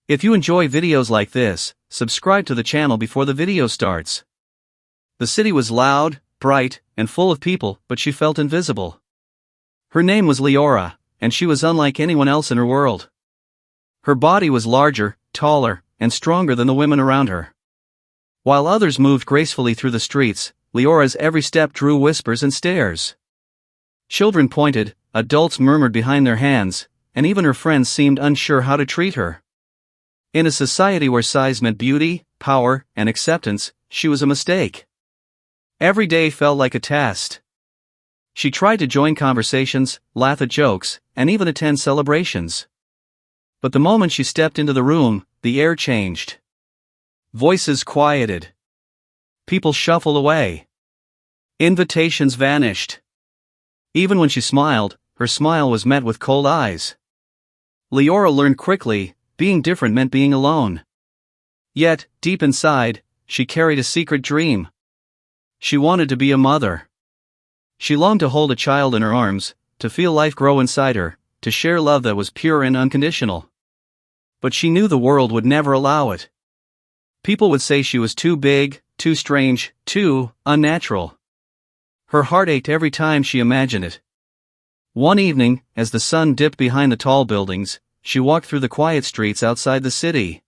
If you enjoy videos like this, subscribe to the channel before the video starts. The city was loud, bright, and full of people, but she felt invisible. Her name was Leora, and she was unlike anyone else in her world. Her body was larger, taller, and stronger than the women around her. While others moved gracefully through the streets, Leora's every step drew whispers and stares. Children pointed, adults murmured behind their hands, and even her friends seemed unsure how to treat her. In a society where size meant beauty, power, and acceptance, she was a mistake. Every day felt like a test. She tried to join conversations, laugh at jokes, and even attend celebrations. But the moment she stepped into the room, the air changed. Voices quieted. People shuffled away. Invitations vanished. Even when she smiled, her smile was met with cold eyes. Leora learned quickly, being different meant being alone. Yet, deep inside, she carried a secret dream. She wanted to be a mother. She longed to hold a child in her arms, to feel life grow inside her, to share love that was pure and unconditional. But she knew the world would never allow it. People would say she was too big, too strange, too unnatural. Her heart ached every time she imagined it. One evening, as the sun dipped behind the tall buildings, she walked through the quiet streets outside the city.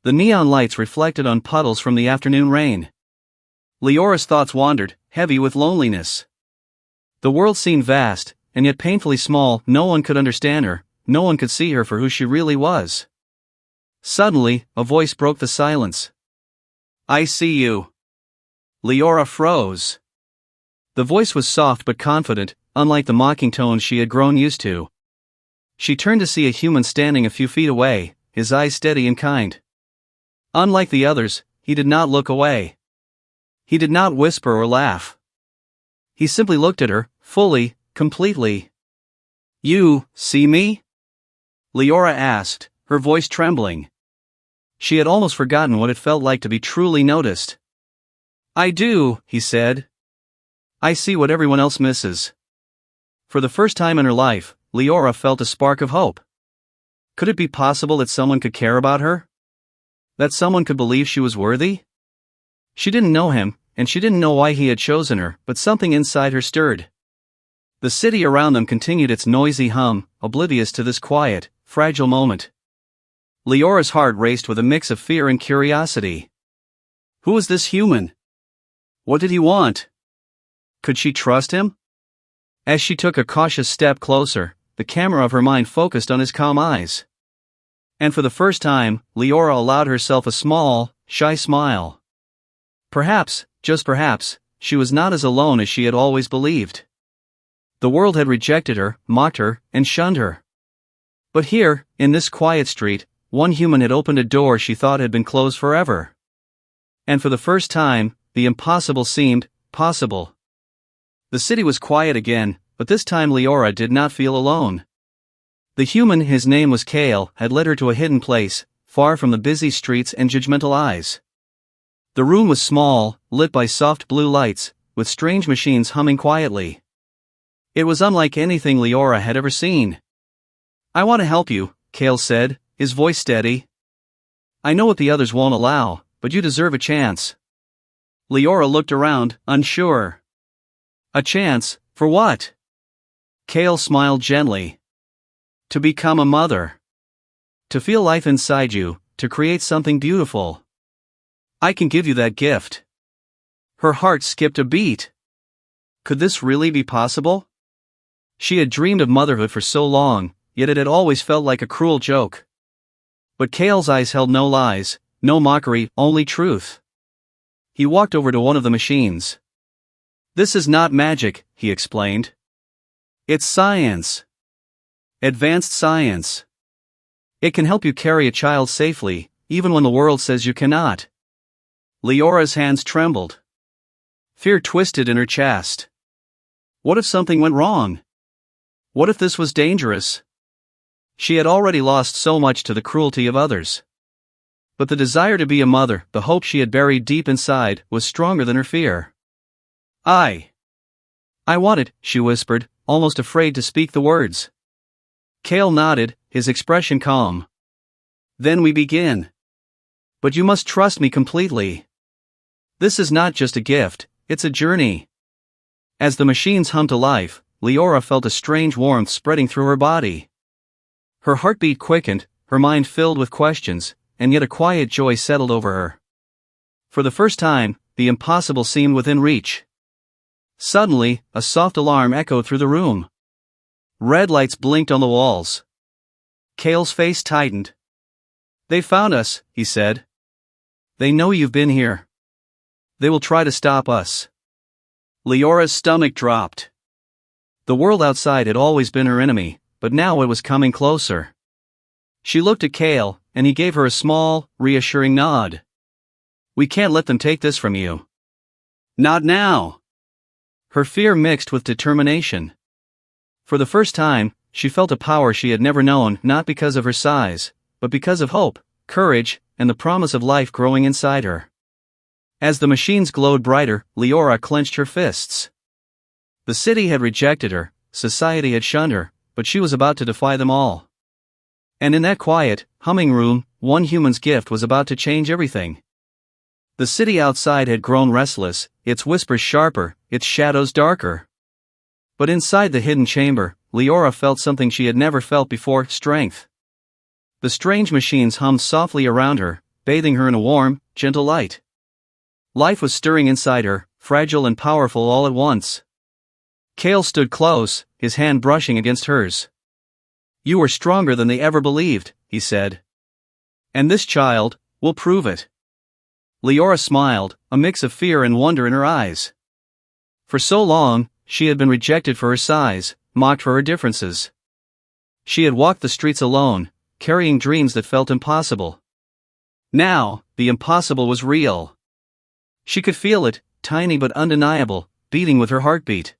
The neon lights reflected on puddles from the afternoon rain. Leora's thoughts wandered, heavy with loneliness. The world seemed vast, and yet painfully small. No one could understand her, no one could see her for who she really was. Suddenly, a voice broke the silence. "I see you." Leora froze. The voice was soft but confident, unlike the mocking tones she had grown used to. She turned to see a human standing a few feet away, his eyes steady and kind. Unlike the others, he did not look away. He did not whisper or laugh. He simply looked at her, fully, completely. "You see me?" Leora asked, her voice trembling. She had almost forgotten what it felt like to be truly noticed. "I do," he said. "I see what everyone else misses." For the first time in her life, Leora felt a spark of hope. Could it be possible that someone could care about her? That someone could believe she was worthy? She didn't know him, and she didn't know why he had chosen her, but something inside her stirred. The city around them continued its noisy hum, oblivious to this quiet, fragile moment. Leora's heart raced with a mix of fear and curiosity. Who was this human? What did he want? Could she trust him? As she took a cautious step closer, the camera of her mind focused on his calm eyes. And for the first time, Leora allowed herself a small, shy smile. Perhaps, just perhaps, she was not as alone as she had always believed. The world had rejected her, mocked her, and shunned her. But here, in this quiet street, one human had opened a door she thought had been closed forever. And for the first time, the impossible seemed possible. The city was quiet again, but this time Leora did not feel alone. The human, his name was Kale, had led her to a hidden place, far from the busy streets and judgmental eyes. The room was small, lit by soft blue lights, with strange machines humming quietly. It was unlike anything Leora had ever seen. "I want to help you," Kale said, his voice steady. "I know what the others won't allow, but you deserve a chance." Leora looked around, unsure. A chance, for what? Kale smiled gently. To become a mother. To feel life inside you, to create something beautiful. "I can give you that gift." Her heart skipped a beat. Could this really be possible? She had dreamed of motherhood for so long, yet it had always felt like a cruel joke. But Kale's eyes held no lies, no mockery, only truth. He walked over to one of the machines. "This is not magic," he explained. "It's science. Advanced science. It can help you carry a child safely, even when the world says you cannot." Leora's hands trembled. Fear twisted in her chest. What if something went wrong? What if this was dangerous? She had already lost so much to the cruelty of others. But the desire to be a mother, the hope she had buried deep inside, was stronger than her fear. I want it," she whispered, almost afraid to speak the words. Kale nodded, his expression calm. Then we begin. But you must trust me completely. This is not just a gift, it's a journey. As the machines hummed to life, Leora felt a strange warmth spreading through her body. Her heartbeat quickened, her mind filled with questions, and yet a quiet joy settled over her. For the first time, the impossible seemed within reach. Suddenly, a soft alarm echoed through the room. Red lights blinked on the walls. Kale's face tightened. "They found us," he said. "They know you've been here. They will try to stop us." Leora's stomach dropped. The world outside had always been her enemy, but now it was coming closer. She looked at Kale, and he gave her a small, reassuring nod. "We can't let them take this from you. Not now." Her fear mixed with determination. For the first time, she felt a power she had never known, not because of her size, but because of hope, courage, and the promise of life growing inside her. As the machines glowed brighter, Leora clenched her fists. The city had rejected her, society had shunned her, but she was about to defy them all. And in that quiet, humming room, one human's gift was about to change everything. The city outside had grown restless, its whispers sharper, its shadows darker. But inside the hidden chamber, Leora felt something she had never felt before: strength. The strange machines hummed softly around her, bathing her in a warm, gentle light. Life was stirring inside her, fragile and powerful all at once. Kale stood close, his hand brushing against hers. "You are stronger than they ever believed," he said. "And this child will prove it." Leora smiled, a mix of fear and wonder in her eyes. For so long, she had been rejected for her size, mocked for her differences. She had walked the streets alone, carrying dreams that felt impossible. Now, the impossible was real. She could feel it, tiny but undeniable, beating with her heartbeat.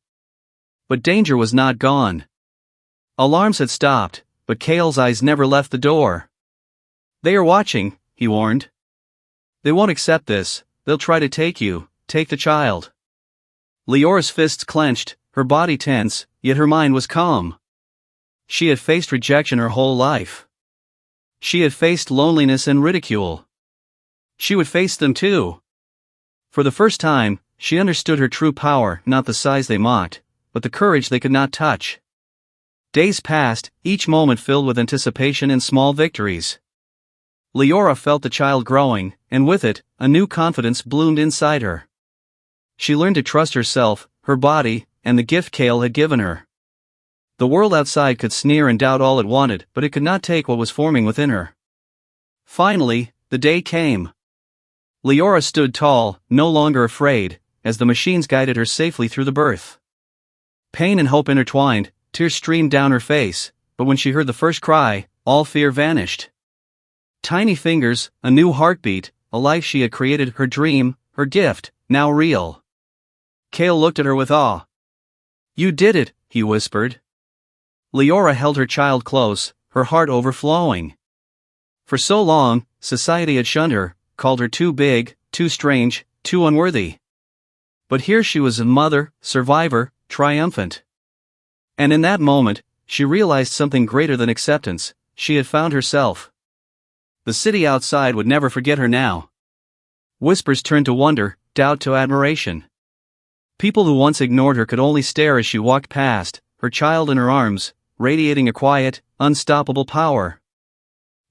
But danger was not gone. Alarms had stopped, but Kale's eyes never left the door. "They are watching," he warned. "They won't accept this, they'll try to take you, take the child." Leora's fists clenched, her body tense, yet her mind was calm. She had faced rejection her whole life. She had faced loneliness and ridicule. She would face them too. For the first time, she understood her true power, not the size they mocked, but the courage they could not touch. Days passed, each moment filled with anticipation and small victories. Leora felt the child growing, and with it, a new confidence bloomed inside her. She learned to trust herself, her body, and the gift Kale had given her. The world outside could sneer and doubt all it wanted, but it could not take what was forming within her. Finally, the day came. Leora stood tall, no longer afraid, as the machines guided her safely through the birth. Pain and hope intertwined, tears streamed down her face, but when she heard the first cry, all fear vanished. Tiny fingers, a new heartbeat, a life she had created, her dream, her gift, now real. Kale looked at her with awe. "You did it," he whispered. Leora held her child close, her heart overflowing. For so long, society had shunned her, called her too big, too strange, too unworthy. But here she was a mother, survivor, triumphant. And in that moment, she realized something greater than acceptance: she had found herself. The city outside would never forget her now. Whispers turned to wonder, doubt to admiration. People who once ignored her could only stare as she walked past, her child in her arms, radiating a quiet, unstoppable power.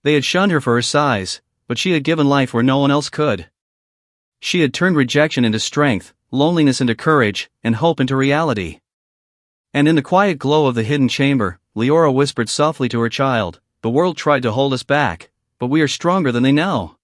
They had shunned her for her size, but she had given life where no one else could. She had turned rejection into strength, loneliness into courage, and hope into reality. And in the quiet glow of the hidden chamber, Leora whispered softly to her child, "The world tried to hold us back, but we are stronger than they know."